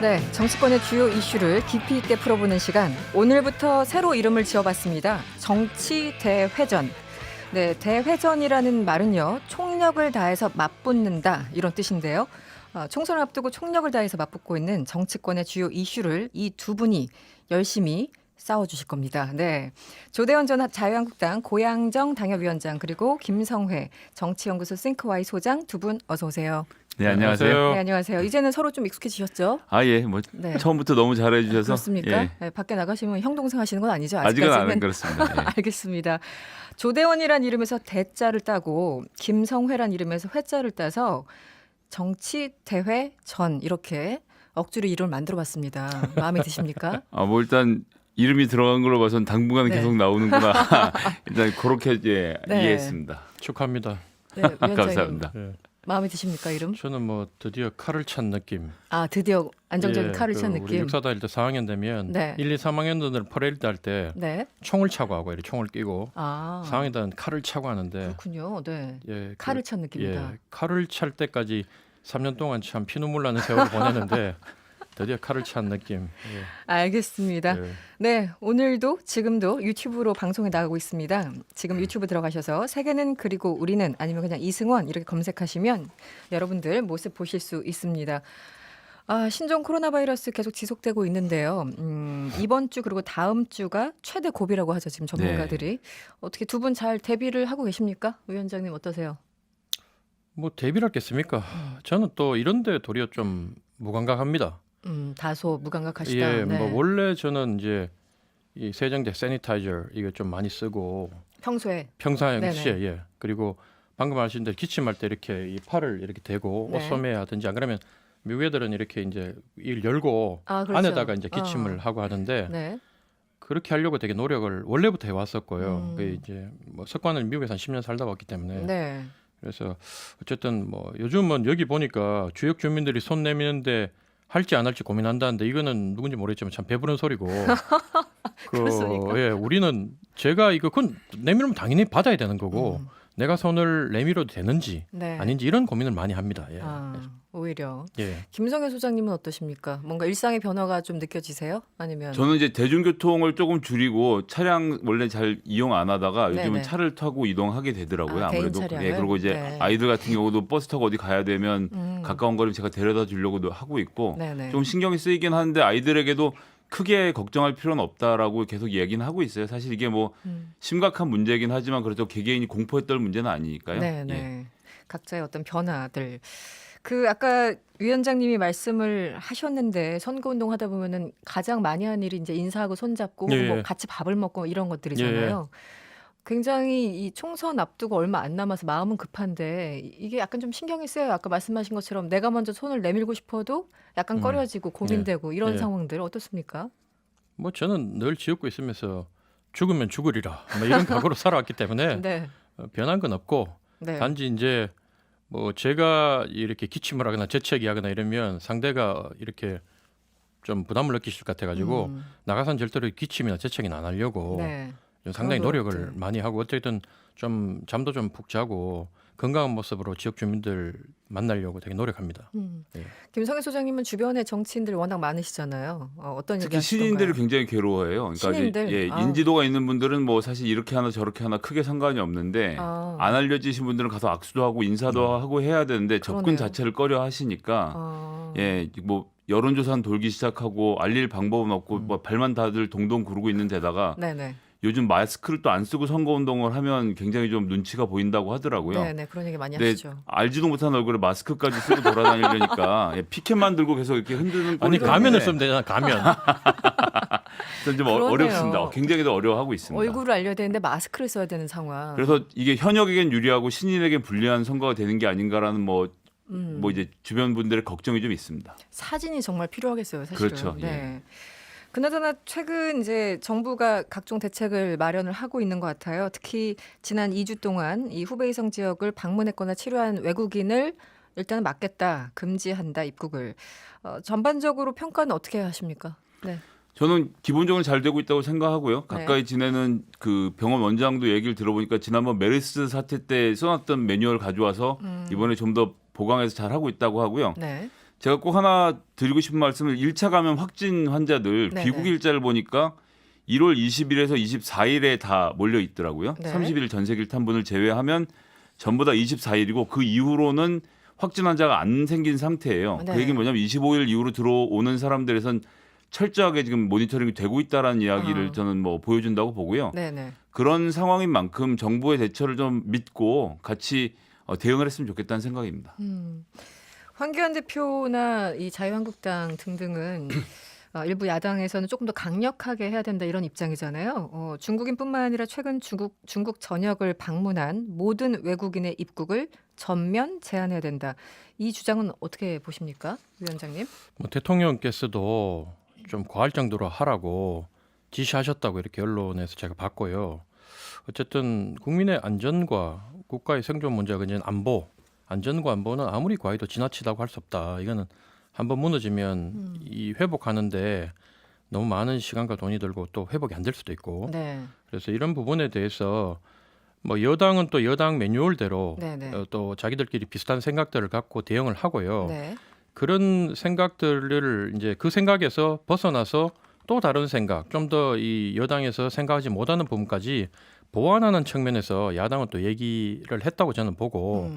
네, 정치권의 주요 이슈를 깊이 있게 풀어보는 시간. 오늘부터 새로 이름을 지어봤습니다. 정치 대회전. 네, 대회전이라는 말은요, 총력을 다해서 맞붙는다 이런 뜻인데요. 총선을 앞두고 총력을 다해서 맞붙고 있는 정치권의 주요 이슈를 이 두 분이 열심히 싸워주실 겁니다. 네, 조대원 전 자유한국당 고양정 당협위원장 그리고 김성회 정치연구소 싱크와이 소장 두 분 어서 오세요. 네, 안녕하세요. 네, 안녕하세요. 이제는 서로 좀 익숙해지셨죠? 예, 뭐 네. 처음부터 너무 잘해 주셔서. 그렇습니까? 예. 네, 밖에 나가시면 형 동생 하시는 건 아니죠? 아직은 아직까지는. 안 그렇습니다. 예. 알겠습니다. 조대원이란 이름에서 대자를 따고 김성회란 이름에서 회자를 따서 정치 대회 전 이렇게 억지로 이름을 만들어봤습니다. 마음에 드십니까? 뭐 일단 이름이 들어간 걸로 봐서는 당분간 네. 계속 나오는구나. 일단 그렇게 네. 이해했습니다. 축하합니다. 네, 위원장님 감사합니다. 예. 마음에 드십니까 이름? 저는 뭐 드디어 칼을 찬 느낌. 드디어 안정적인 칼을 찬 우리 느낌. 육사 다닐 때 4학년 되면 네. 1, 2, 3학년들 퍼레이드 할 때 네. 총을 차고 하고 이렇게 총을 끼고 4학년 때는 칼을 차고 하는데 그렇군요. 네. 예, 칼을 찬 느낌이다. 칼을 찰 때까지 3년 동안 참 피눈물 나는 세월을 보내는데 드디어 칼을 찬 느낌. 예. 알겠습니다. 예. 네, 오늘도 지금도 유튜브로 방송에 나가고 있습니다. 지금 유튜브 들어가셔서 세계는 그리고 우리는 아니면 그냥 이승원 이렇게 검색하시면 여러분들 모습 보실 수 있습니다. 신종 코로나 바이러스 계속 지속되고 있는데요. 이번 주 그리고 다음 주가 최대 고비라고 하죠. 지금 전문가들이. 어떻게 두 분 잘 대비를 하고 계십니까? 위원장님 어떠세요? 뭐 대비를 했겠습니까? 저는 또 이런 데 도리어 좀 무감각합니다. 다소 무감각하시다. 예, 네. 뭐 원래 저는 이제 이 세정제 세니타이저 이거 좀 많이 쓰고 평소에. 평상시에 네네. 예. 그리고 방금 하신 대로 기침할 때 이렇게 이 팔을 이렇게 대고 네. 옷 소매에 하든지 안 그러면 미국 애들은 이렇게 이제 일 열고 그렇죠. 안에다가 이제 기침을 하고 하는데 네. 그렇게 하려고 되게 노력을 원래부터 해왔었고요. 그 음. 이제 뭐 습관을 미국에서 한 10년 살다 왔기 때문에 네. 그래서 어쨌든 뭐 요즘은 여기 보니까 지역 주민들이 손 내미는데 할지 안 할지 고민한다는데 이거는 누군지 모르겠지만 참 배부른 소리고. 그렇습니까? 예, 우리는 제가 이거 그건 내밀면 당연히 받아야 되는 거고 내가 손을 내밀어도 되는지 네. 아닌지 이런 고민을 많이 합니다. 예. 오히려. 예. 김성현 소장님은 어떠십니까? 뭔가 일상의 변화가 좀 느껴지세요? 아니면 저는 이제 대중교통을 조금 줄이고 차량 원래 잘 이용 안 하다가 요즘은 네네. 차를 타고 이동하게 되더라고요. 개인 아무래도. 차량을? 예, 그리고 이제 네. 아이들 같은 경우도 버스 타고 어디 가야 되면 음. 가까운 거리면 제가 데려다 주려고도 하고 있고 네네. 좀 신경이 쓰이긴 하는데 아이들에게도 크게 걱정할 필요는 없다라고 계속 얘기는 하고 있어요. 사실 이게 뭐 심각한 문제이긴 하지만 그래도 개개인이 공포에 떨 문제는 아니니까요. 네네. 예. 각자의 어떤 변화들. 아까 위원장님이 말씀을 하셨는데 선거운동 하다 보면은 가장 많이 하는 일이 이제 인사하고 손잡고 예, 뭐 예. 같이 밥을 먹고 이런 것들이잖아요. 굉장히 이 총선 앞두고 얼마 안 남아서 마음은 급한데 이게 약간 좀 신경이 쓰여요. 아까 말씀하신 것처럼 내가 먼저 손을 내밀고 싶어도 약간 꺼려지고 고민되고 이런 예. 상황들 어떻습니까? 뭐 저는 늘 지었고 있으면서 죽으면 죽으리라 뭐 이런 각오로 살아왔기 때문에 네. 변한 건 없고 네. 단지 이제 뭐 제가 이렇게 기침을 하거나 재채기하거나 이러면 상대가 이렇게 좀 부담을 느끼실 것 같아가지고 나가선 절대로 기침이나 재채기는 안 하려고 네. 좀 상당히 그런 노력을 노력들. 많이 하고 어쨌든 좀 잠도 좀 푹 자고 건강한 모습으로 지역 주민들 만나려고 되게 노력합니다. 예. 김성애 소장님은 주변에 정치인들 워낙 많으시잖아요. 어떤 특히 얘기 신인들을 하시던가요? 굉장히 괴로워해요. 그러니까 신인들? 예, 아. 인지도가 있는 분들은 뭐 사실 이렇게 하나 저렇게 하나 크게 상관이 없는데 안 알려지신 분들은 가서 악수도 하고 인사도 하고 해야 되는데 접근 그러네요. 자체를 꺼려 하시니까 예, 뭐 여론조사는 돌기 시작하고 알릴 방법은 없고 뭐 발만 다들 동동 구르고 있는 데다가 네네. 요즘 마스크를 또 안 쓰고 선거운동을 하면 굉장히 좀 눈치가 보인다고 하더라고요. 네네. 그런 얘기 많이 근데 하시죠. 알지도 못한 얼굴에 마스크까지 쓰고 돌아다니려니까 예, 피켓만 들고 계속 이렇게 흔드는 아니 꼴이 가면을 되는데 쓰면 되잖아. 가면. 좀 그러네요. 어렵습니다. 굉장히 더 어려워하고 있습니다. 얼굴을 알려야 되는데 마스크를 써야 되는 상황. 그래서 이게 현역에겐 유리하고 신인에겐 불리한 선거가 되는 게 아닌가라는 뭐 이제 주변 분들의 걱정이 좀 있습니다. 사진이 정말 필요하겠어요, 사실은. 그렇죠, 예. 네. 그나저나 최근 이제 정부가 각종 대책을 마련을 하고 있는 것 같아요. 특히 지난 2주 동안 이 후베이성 지역을 방문했거나 치료한 외국인을 일단 막겠다, 금지한다 입국을. 전반적으로 평가는 어떻게 하십니까? 네. 저는 기본적으로 잘 되고 있다고 생각하고요. 가까이 지내는 그 병원 원장도 얘기를 들어보니까 지난번 메르스 사태 때 써놨던 매뉴얼 가져와서 이번에 좀 더 보강해서 잘 하고 있다고 하고요. 네. 제가 꼭 하나 드리고 싶은 말씀은 1차 감염 확진 환자들 네네. 귀국 일자를 보니까 1월 20일에서 24일에 다 몰려 있더라고요. 네. 30일 전세기를 탄 분을 제외하면 전부 다 24일이고 그 이후로는 확진 환자가 안 생긴 상태예요. 네. 그 얘기는 뭐냐면 25일 이후로 들어오는 사람들에선 철저하게 지금 모니터링이 되고 있다라는 이야기를 저는 뭐 보여준다고 보고요. 네네. 그런 상황인 만큼 정부의 대처를 좀 믿고 같이 대응을 했으면 좋겠다는 생각입니다. 황교안 대표나 이 자유한국당 등등은 일부 야당에서는 조금 더 강력하게 해야 된다 이런 입장이잖아요. 중국인뿐만 아니라 최근 중국 전역을 방문한 모든 외국인의 입국을 전면 제한해야 된다. 이 주장은 어떻게 보십니까, 위원장님? 뭐 대통령께서도 좀 과할 정도로 하라고 지시하셨다고 이렇게 언론에서 제가 봤고요. 어쨌든 국민의 안전과 국가의 생존 문제가 이제 안전과 안보는 아무리 과해도 지나치다고 할 수 없다. 이거는 한번 무너지면 이 회복하는데 너무 많은 시간과 돈이 들고 또 회복이 안 될 수도 있고. 네. 그래서 이런 부분에 대해서 뭐 여당은 또 여당 매뉴얼대로 네네. 또 자기들끼리 비슷한 생각들을 갖고 대응을 하고요. 네. 그런 생각들을 이제 그 생각에서 벗어나서 또 다른 생각, 좀 더 이 여당에서 생각하지 못하는 부분까지 보완하는 측면에서 야당은 또 얘기를 했다고 저는 보고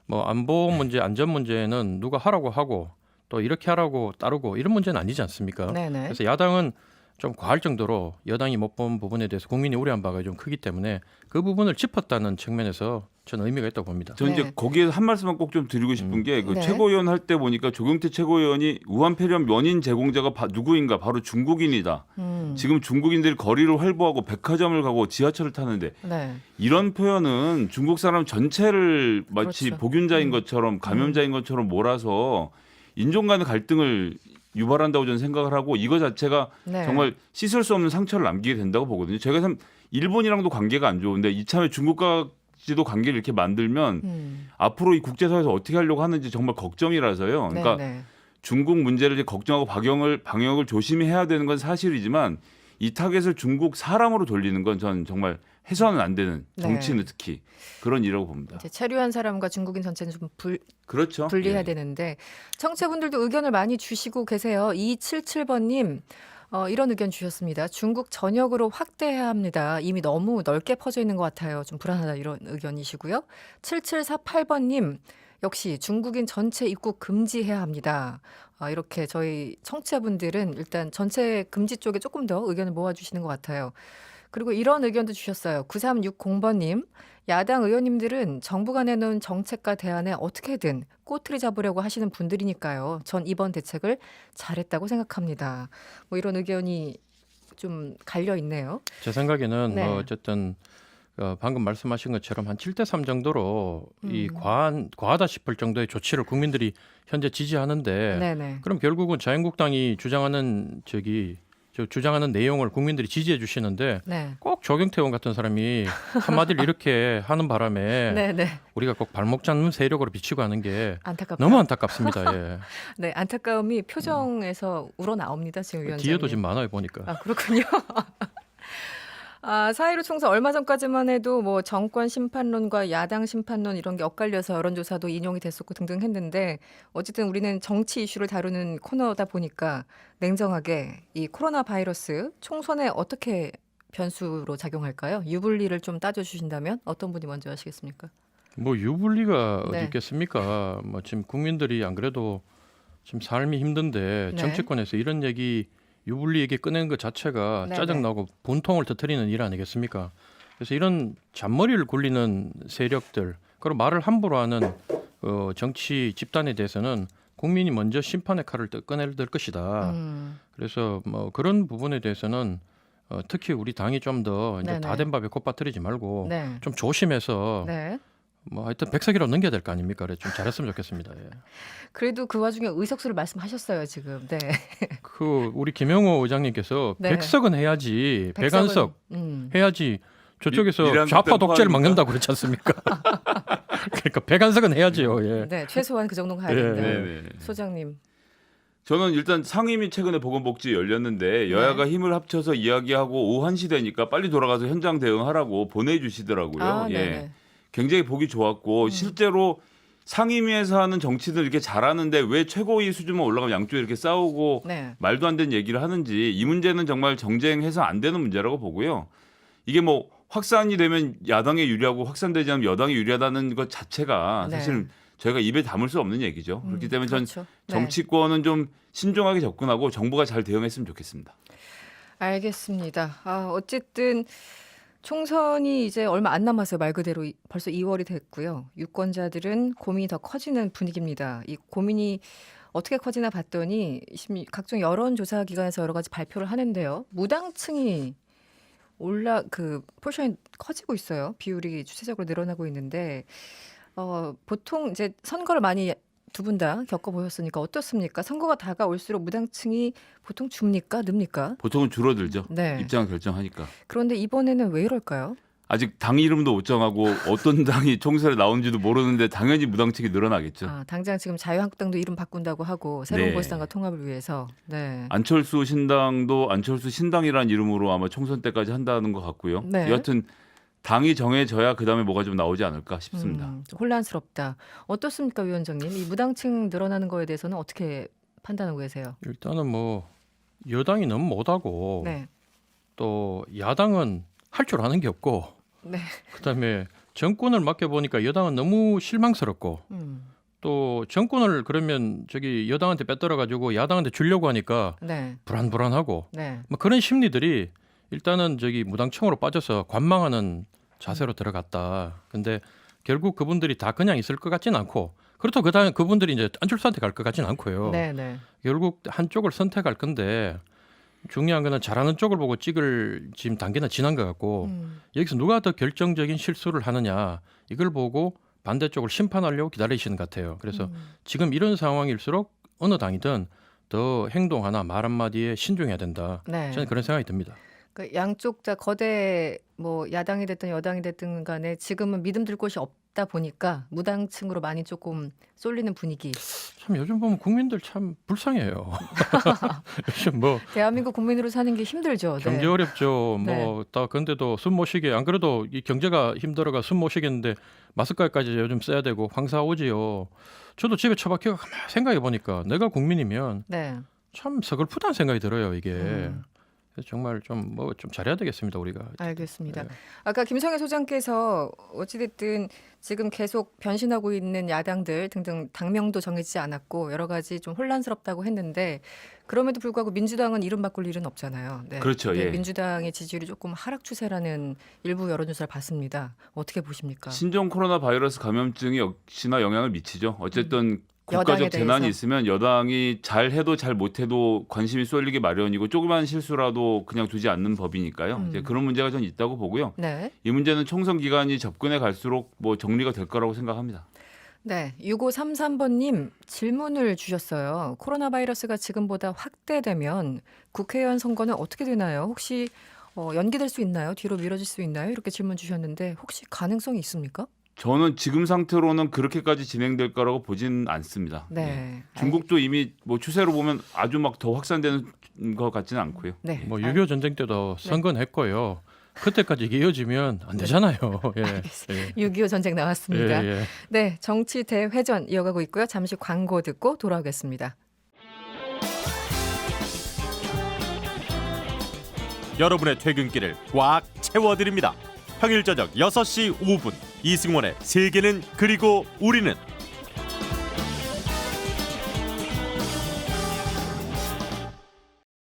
뭐 안보 문제, 안전 문제는 누가 하라고 하고 또 이렇게 하라고 따르고 이런 문제는 아니지 않습니까? 네네. 그래서 야당은 좀 과할 정도로 여당이 못 본 부분에 대해서 국민이 우려한 바가 좀 크기 때문에 그 부분을 짚었다는 측면에서 저는 의미가 있다고 봅니다. 저는 네. 이제 거기에 한 말씀만 꼭 좀 드리고 싶은 게 그 네. 최고위원 할 때 보니까 조경태 최고위원이 우한 폐렴 원인 제공자가 누구인가 바로 중국인이다. 지금 중국인들이 거리를 활보하고 백화점을 가고 지하철을 타는데 네. 이런 표현은 중국 사람 전체를 마치 그렇죠. 복균자인 것처럼 감염자인 것처럼 몰아서 인종 간의 갈등을 유발한다고 저는 생각을 하고 이거 자체가 네. 정말 씻을 수 없는 상처를 남기게 된다고 보거든요. 제가 참 일본이랑도 관계가 안 좋은데 이참에 중국까지도 관계를 이렇게 만들면 앞으로 이 국제사회에서 어떻게 하려고 하는지 정말 걱정이라서요. 그러니까 네네. 중국 문제를 이제 걱정하고 방역을 조심히 해야 되는 건 사실이지만 이 타겟을 중국 사람으로 돌리는 건 전 정말 해서는 안 되는 정치는 특히 그런 일이라고 봅니다. 이제 체류한 사람과 중국인 전체는 좀 그렇죠. 분리해야 예. 되는데 청취자분들도 의견을 많이 주시고 계세요. 277번님 이런 의견 주셨습니다. 중국 전역으로 확대해야 합니다. 이미 너무 넓게 퍼져 있는 것 같아요. 좀 불안하다 이런 의견이시고요. 7748번님 역시 중국인 전체 입국 금지해야 합니다. 이렇게 저희 청취자분들은 일단 전체 금지 쪽에 조금 더 의견을 모아주시는 것 같아요. 그리고 이런 의견도 주셨어요. 9360번님. 야당 의원님들은 정부가 내놓은 정책과 대안에 어떻게든 꼬투리 잡으려고 하시는 분들이니까요. 전 이번 대책을 잘했다고 생각합니다. 뭐 이런 의견이 좀 갈려 있네요. 제 생각에는 네. 뭐 어쨌든 방금 말씀하신 것처럼 한 7대3 정도로 이 과하다 싶을 정도의 조치를 국민들이 현재 지지하는데 네네. 그럼 결국은 자유한국당이 주장하는 내용을 국민들이 지지해 주시는데 네. 꼭 조경태 의원 같은 사람이 한마디를 이렇게 하는 바람에 네네. 우리가 꼭 발목 잡는 세력으로 비치고 하는 게 안타깝다. 너무 안타깝습니다. 예. 네, 안타까움이 표정에서 우러 나옵니다. 지금 위원장님. 뒤에도 지금 많아요 보니까. 아, 그렇군요. 4.15 총선 얼마 전까지만 해도 뭐 정권 심판론과 야당 심판론 이런 게 엇갈려서 여론조사도 인용이 됐었고 등등 했는데 어쨌든 우리는 정치 이슈를 다루는 코너다 보니까 냉정하게 이 코로나 바이러스 총선에 어떻게 변수로 작용할까요? 유불리를 좀 따져주신다면 어떤 분이 먼저 하시겠습니까? 뭐 유불리가 어디 네. 있겠습니까? 뭐 지금 국민들이 안 그래도 지금 삶이 힘든데 네. 정치권에서 이런 얘기 유불리 얘기 꺼내는 것 자체가 네네. 짜증나고 분통을 터뜨리는 일 아니겠습니까? 그래서 이런 잔머리를 굴리는 세력들 그리고 말을 함부로 하는 정치 집단에 대해서는 국민이 먼저 심판의 칼을 꺼내야 될 것이다. 그래서 뭐 그런 부분에 대해서는 특히 우리 당이 좀 더 네네. 다 된 밥에 콧밥 들이지 말고 네. 좀 조심해서 네. 뭐 하여튼 백석이라도 넘겨야 될 거 아닙니까? 그래 좀 잘했으면 좋겠습니다. 예. 그래도 그 와중에 의석수를 말씀하셨어요 지금. 네. 그 우리 김영호 의장님께서 네. 백석은 해야지 백안석 해야지 저쪽에서 미란 좌파 그때 독재를 포함입니까? 막는다고 그렇지 않습니까? 그러니까 백안석은 해야지요. 예. 네, 최소한 그 정도는 가야 예, 된다. 네네. 소장님. 저는 일단 상임위 최근에 보건복지 열렸는데 여야가 힘을 합쳐서 이야기하고 오후 1시 되니까 빨리 돌아가서 현장 대응하라고 보내주시더라고요. 아, 예. 네네. 굉장히 보기 좋았고 실제로 상임위에서 하는 정치들 이렇게 잘하는데 왜 최고위 수준만 올라가면 양쪽이 이렇게 싸우고 네. 말도 안 되는 얘기를 하는지 이 문제는 정말 정쟁해서 안 되는 문제라고 보고요. 이게 뭐 확산이 되면 야당에 유리하고 확산되지 않으면 여당에 유리하다는 것 자체가 네. 사실 저희가 입에 담을 수 없는 얘기죠. 그렇기 때문에 전 그렇죠. 네. 정치권은 좀 신중하게 접근하고 정부가 잘 대응했으면 좋겠습니다. 알겠습니다. 어쨌든 총선이 이제 얼마 안 남았어요. 말 그대로 벌써 2월이 됐고요. 유권자들은 고민이 더 커지는 분위기입니다. 이 고민이 어떻게 커지나 봤더니 각종 여론조사 기관에서 여러 가지 발표를 하는데요. 무당층이 포션이 커지고 있어요. 비율이 추세적으로 늘어나고 있는데 보통 이제 선거를 많이 두 분 다 겪어보셨으니까 어떻습니까? 선거가 다가올수록 무당층이 보통 줍니까? 늡니까? 보통은 줄어들죠. 네. 입장을 결정하니까. 그런데 이번에는 왜 이럴까요? 아직 당 이름도 못 정하고 어떤 당이 총선에 나오는지도 모르는데 당연히 무당층이 늘어나겠죠. 당장 지금 자유한국당도 이름 바꾼다고 하고 새로운 네. 보수당과 통합을 위해서. 네. 안철수 신당도 안철수 신당이라는 이름으로 아마 총선 때까지 한다는 것 같고요. 네. 여하튼 당이 정해져야 그다음에 뭐가 좀 나오지 않을까 싶습니다. 좀 혼란스럽다. 어떻습니까, 위원장님? 이 무당층 늘어나는 거에 대해서는 어떻게 판단하고 계세요? 일단은 뭐 여당이 너무 못하고 네. 또 야당은 할 줄 아는 게 없고 네. 그다음에 정권을 맡겨보니까 여당은 너무 실망스럽고 또 정권을 그러면 저기 여당한테 뺏들어가지고 야당한테 주려고 하니까 네. 불안불안하고 네. 뭐 그런 심리들이 일단은 저기 무당층으로 빠져서 관망하는 자세로 들어갔다. 근데 결국 그분들이 다 그냥 있을 것 같지는 않고 그렇다고 그다음 그분들이 이제 안철수한테 갈 것 같지는 않고요. 네. 네. 결국 한쪽을 선택할 건데 중요한 거는 잘하는 쪽을 보고 찍을 지금 단계는 지난 것 같고 여기서 누가 더 결정적인 실수를 하느냐 이걸 보고 반대쪽을 심판하려고 기다리시는 것 같아요. 그래서 지금 이런 상황일수록 어느 당이든 더 행동 하나 말 한마디에 신중해야 된다. 네. 저는 그런 생각이 듭니다. 그 양쪽 다 거대 뭐 야당이 됐든 여당이 됐든 간에 지금은 믿음 들 곳이 없다 보니까 무당층으로 많이 조금 쏠리는 분위기. 참 요즘 보면 국민들 참 불쌍해요. 요즘 뭐 대한민국 국민으로 사는 게 힘들죠. 경제 네. 어렵죠. 네. 뭐 다 근데도 숨 못 쉬게 안 그래도 이 경제가 힘들어가 숨 못 쉬겠는데 마스크까지 요즘 써야 되고 황사 오지요. 저도 집에 처박혀 가만히 생각해 보니까 내가 국민이면 네. 참 서글프다는 생각이 들어요. 이게 음. 그래서 정말 좀 뭐 좀 잘해야 되겠습니다 우리가. 알겠습니다. 네. 아까 김성애 소장께서 어찌됐든 지금 계속 변신하고 있는 야당들 등등 당명도 정해지지 않았고 여러 가지 좀 혼란스럽다고 했는데 그럼에도 불구하고 민주당은 이름 바꿀 일은 없잖아요. 네. 그렇죠, 네, 예. 민주당의 지지율이 조금 하락 추세라는 일부 여론조사를 봤습니다. 어떻게 보십니까? 신종 코로나 바이러스 감염증이 역시나 영향을 미치죠. 어쨌든 여당에 국가적 재난이 대해서. 있으면 여당이 잘해도 잘 못해도 관심이 쏠리기 마련이고 조그만 실수라도 그냥 두지 않는 법이니까요. 이제 그런 문제가 전 있다고 보고요. 네. 이 문제는 총선 기간이 접근해 갈수록 뭐 정리가 될 거라고 생각합니다. 네, 6533번님 질문을 주셨어요. 코로나 바이러스가 지금보다 확대되면 국회의원 선거는 어떻게 되나요? 혹시 연기될 수 있나요? 뒤로 미뤄질 수 있나요? 이렇게 질문 주셨는데 혹시 가능성이 있습니까? 저는 지금 상태로는 그렇게까지 진행될 거라고 보진 않습니다. 네. 예. 중국도 이미 뭐 추세로 보면 아주 막 더 확산되는 것 같지는 않고요. 네. 뭐 6.25 전쟁 때도 선거는 했고요. 그때까지 이게 이어지면 안 되잖아요. 예. 예. 6.25 전쟁 나왔습니다. 예, 예. 네, 정치 대회전 이어가고 있고요. 잠시 광고 듣고 돌아오겠습니다. 여러분의 퇴근길을 꽉 채워드립니다. 평일 저녁 6시 5분 이승원의 세계는 그리고 우리는